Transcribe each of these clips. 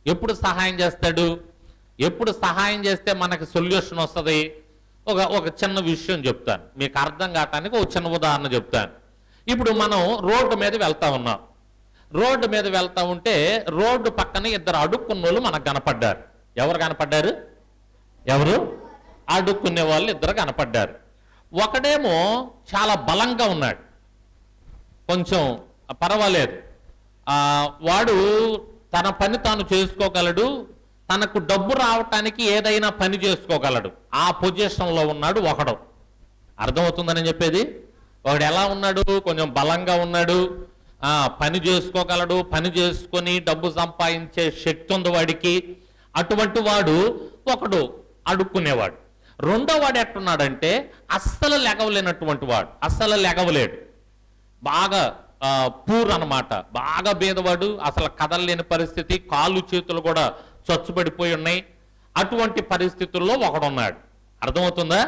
ఎప్పుడు సహాయం చేస్తాడు? ఎప్పుడు సహాయం చేస్తే మనకి సొల్యూషన్ వస్తుంది? ఒక చిన్న విషయం చెప్తాను, మీకు అర్థం కావటానికి ఒక చిన్న ఉదాహరణ చెప్తాను. ఇప్పుడు మనం రోడ్డు మీద వెళ్తా ఉన్నాం. రోడ్డు మీద వెళ్తా ఉంటే రోడ్డు పక్కన ఇద్దరు అడుక్కున్న వాళ్ళు మనకు కనపడ్డారు. ఎవరు కనపడ్డారు? ఎవరు? అడుక్కునే వాళ్ళు ఇద్దరు కనపడ్డారు. ఒకడేమో చాలా బలంగా ఉన్నాడు, కొంచెం పర్వాలేదు, వాడు తన పని తాను చేసుకోగలడు, తనకు డబ్బు రావటానికి ఏదైనా పని చేసుకోగలడు. ఆ పొజిషన్లో ఉన్నాడు ఒకడు. అర్థమవుతుందని చెప్పేది? ఒకడు ఎలా ఉన్నాడు? కొంచెం బలంగా ఉన్నాడు, పని చేసుకోగలడు, పని చేసుకొని డబ్బు సంపాదించే శక్తి ఉంది వాడికి. అటువంటి వాడు ఒకడు అడుక్కునేవాడు. రెండో వాడు ఎట్టున్నాడంటే అస్సలు లెగవలేనటువంటి వాడు, అస్సలు లెగవలేడు, బాగా పూర్ అన్నమాట, బాగా బీదవాడు, అసలు కదలలేని పరిస్థితి, కాళ్ళు చేతులు కూడా చచ్చుబడిపోయి ఉన్నాయి. అటువంటి పరిస్థితుల్లో ఒకడున్నాడు. అర్థమవుతుందా?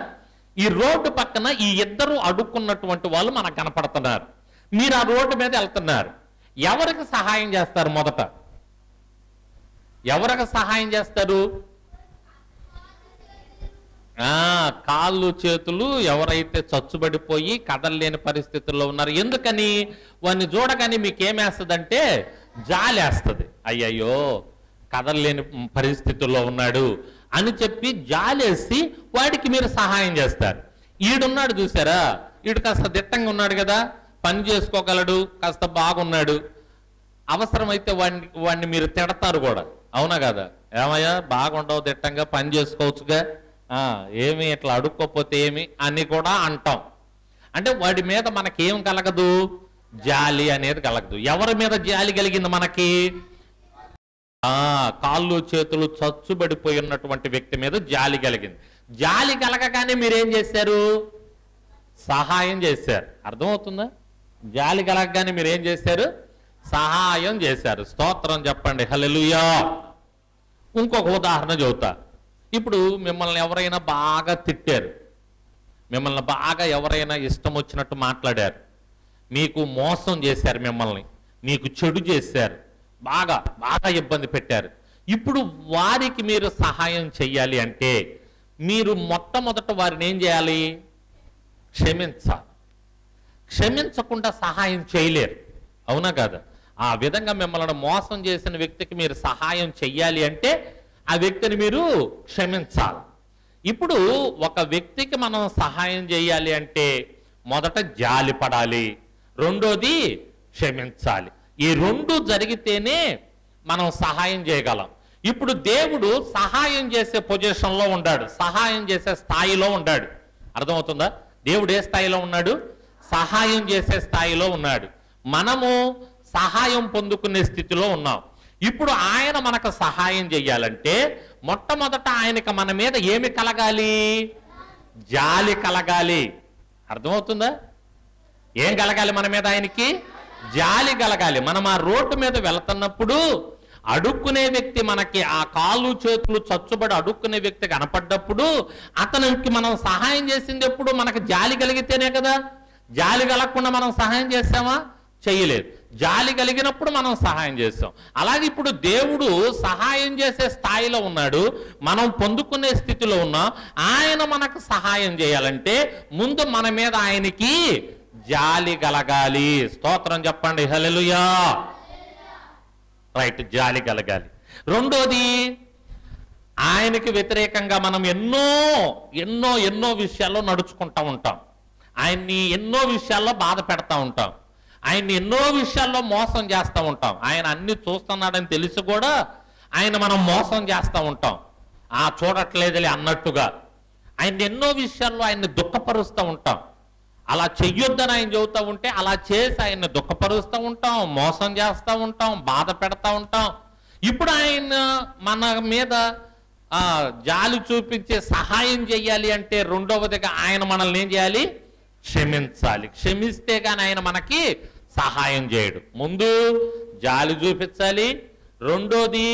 ఈ రోడ్డు పక్కన ఈ ఇద్దరు అడుక్కున్నటువంటి వాళ్ళు మనకు కనపడుతున్నారు. మీరు ఆ రోడ్డు మీద వెళ్తున్నారు. ఎవరికి సహాయం చేస్తారు? మొదట ఎవరికి సహాయం చేస్తారు? కాళ్ళు చేతులు ఎవరైతే చచ్చుబడిపోయి కదలలేని పరిస్థితుల్లో ఉన్నారు. ఎందుకని? వాడిని చూడగానే మీకేమేస్తుందంటే జాలేస్తుంది. అయ్యయ్యో, కదలలేని పరిస్థితుల్లో ఉన్నాడు అని చెప్పి జాలేసి వాడికి మీరు సహాయం చేస్తారు. ఈడున్నాడు చూసారా, ఈడు కాస్త దిట్టంగా ఉన్నాడు కదా, పని చేసుకోగలడు, కాస్త బాగున్నాడు. అవసరమైతే వాడిని మీరు తిడతారు కూడా, అవునా కదా? ఏమయ్యా బాగుండవు, దిట్టంగా పని చేసుకోవచ్చుగా, ఏమి ఇట్లా అడుక్కోపోతే ఏమి అని కూడా అంటాం. అంటే వాడి మీద మనకేం కలగదు? జాలి అనేది కలగదు. ఎవరి మీద జాలి కలిగింది మనకి? కాళ్ళు చేతులు చచ్చుబడిపోయి ఉన్నటువంటి వ్యక్తి మీద జాలి కలిగింది. జాలి కలగగానే మీరేం చేశారు? సహాయం చేశారు. అర్థమవుతుందా? జాలి కలగగానే మీరేం చేశారు? సహాయం చేశారు. స్తోత్రం చెప్పండి, హల్లెలూయా. ఇంకొక ఉదాహరణ చెబుతా. ఇప్పుడు మిమ్మల్ని ఎవరైనా బాగా తిట్టారు, మిమ్మల్ని బాగా ఎవరైనా ఇష్టం వచ్చినట్టు మాట్లాడారు, మీకు మోసం చేశారు, మిమ్మల్ని మీకు చెడు చేశారు, బాగా బాగా ఇబ్బంది పెట్టారు. ఇప్పుడు వారికి మీరు సహాయం చెయ్యాలి అంటే మీరు మొట్టమొదట వారిని ఏం చేయాలి? క్షమించాలి. క్షమించకుండా సహాయం చేయలేరు, అవునా కాదా? ఆ విధంగా మిమ్మల్ని మోసం చేసిన వ్యక్తికి మీరు సహాయం చెయ్యాలి అంటే ఆ వ్యక్తిని మీరు క్షమించాలి. ఇప్పుడు ఒక వ్యక్తికి మనం సహాయం చేయాలి అంటే మొదట జాలి పడాలి, రెండోది క్షమించాలి. ఈ రెండు జరిగితేనే మనం సహాయం చేయగలం. ఇప్పుడు దేవుడు సహాయం చేసే పొజిషన్లో ఉన్నాడు, సహాయం చేసే స్థాయిలో ఉన్నాడు. అర్థమవుతుందా? దేవుడు ఏ స్థాయిలో ఉన్నాడు? సహాయం చేసే స్థాయిలో ఉన్నాడు. మనము సహాయం పొందుకునే స్థితిలో ఉన్నాం. ఇప్పుడు ఆయన మనకు సహాయం చెయ్యాలంటే మొట్టమొదట ఆయనకి మన మీద ఏమి కలగాలి? జాలి కలగాలి. అర్థమవుతుందా? ఏం కలగాలి మన మీద? ఆయనకి జాలి కలగాలి. మనం ఆ రోడ్డు మీద వెళ్తున్నప్పుడు అడుక్కునే వ్యక్తి మనకి ఆ కాళ్ళు చేతులు చచ్చుబడి అడుక్కునే వ్యక్తి కనపడ్డప్పుడు అతనికి మనం సహాయం చేసింది ఎప్పుడు? మనకు జాలి కలిగితేనే కదా. జాలి కలగకుండా మనం సహాయం చేస్తామా? చెయ్యలేదు. జాలి కలిగినప్పుడు మనం సహాయం చేస్తాం. అలాగే ఇప్పుడు దేవుడు సహాయం చేసే స్థాయిలో ఉన్నాడు, మనం పొందుకునే స్థితిలో ఉన్నాం. ఆయన మనకు సహాయం చేయాలంటే ముందు మన మీద ఆయనకి జాలి కలగాలి. స్తోత్రం చెప్పండి, హల్లెలూయా. రైట్, జాలి కలగాలి. రెండోది, ఆయనకి వ్యతిరేకంగా మనం ఎన్నో ఎన్నో ఎన్నో విషయాల్లో నడుచుకుంటా ఉంటాం, ఆయన్ని ఎన్నో విషయాల్లో బాధ పెడతా ఉంటాం, ఆయన్ని ఎన్నో విషయాల్లో మోసం చేస్తూ ఉంటాం. ఆయన అన్ని చూస్తున్నాడని తెలిసి కూడా ఆయన మనం మోసం చేస్తూ ఉంటాం, చూడట్లేదులే అన్నట్టుగా. ఆయన ఎన్నో విషయాల్లో ఆయన్ని దుఃఖపరుస్తూ ఉంటాం. అలా చెయ్యొద్దని ఆయన చెబుతూ ఉంటే అలా చేసి ఆయన్ని దుఃఖపరుస్తూ ఉంటాం, మోసం చేస్తూ ఉంటాం, బాధ పెడతా ఉంటాం. ఇప్పుడు ఆయన మన మీద జాలి చూపించే సహాయం చెయ్యాలి అంటే రెండవదిగా ఆయన మనల్ని ఏం చేయాలి? క్షమించాలి. క్షమిస్తే కానీ ఆయన మనకి సహాయం చేయడు. ముందు జాలి చూపించాలి, రెండోది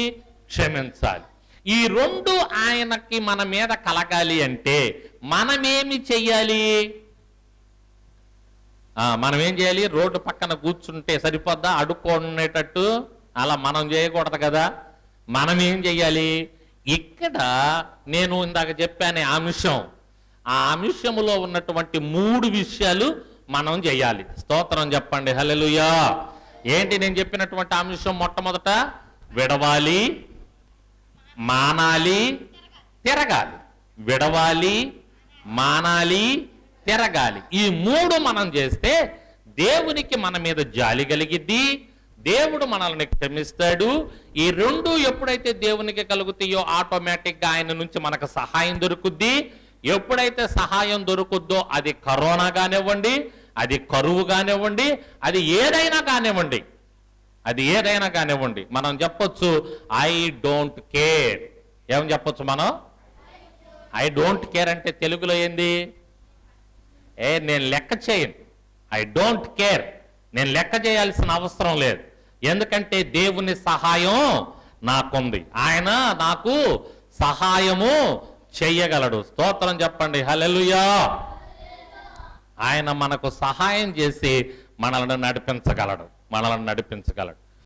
క్షమించాలి. ఈ రెండు ఆయనకి మన మీద కలగాలి అంటే మనమేమి చెయ్యాలి? మనం ఏం చేయాలి? రోడ్డు పక్కన కూర్చుంటే సరిపోద్దా? అడుక్కోనేటట్టు అలా మనం చేయకూడదు కదా. మనం ఏం చెయ్యాలి? ఇక్కడ నేను ఇందాక చెప్పానే అంశం, ఆ అంశములో ఉన్నటువంటి 3 విషయాలు మనం చేయాలి. స్తోత్రం చెప్పండి, హల్లెలూయా. ఏంటి నేను చెప్పినటువంటి అంశం? మొట్టమొదట విడవాలి, మానాలి, తిరగాలి. విడవాలి, మానాలి, తిరగాలి. ఈ 3 మనం చేస్తే దేవునికి మన మీద జాలి కలిగిద్ది, దేవుడు మనల్ని క్షమిస్తాడు. ఈ 2 ఎప్పుడైతే దేవునికి కలుగుతాయో ఆటోమేటిక్గా ఆయన నుంచి మనకు సహాయం దొరుకుద్ది. ఎప్పుడైతే సహాయం దొరుకుద్దో, అది కరోనా కానివ్వండి, అది కరువు కానివ్వండి, అది ఏదైనా కానివ్వండి, మనం చెప్పొచ్చు ఐ డోంట్ కేర్. ఏమని చెప్పొచ్చు మనం? ఐ డోంట్ కేర్ అంటే తెలుగులో ఏంది? నేను లెక్క చేయను. ఐ డోంట్ కేర్, నేను లెక్క చేయాల్సిన అవసరం లేదు. ఎందుకంటే దేవుని సహాయం నాకుంది, ఆయన నాకు సహాయము చెయ్యగలడు. స్తోత్రం చెప్పండి, హల్లెలూయా. ఆయన మనకు సహాయం చేసి మనల్ని నడిపించగలడు.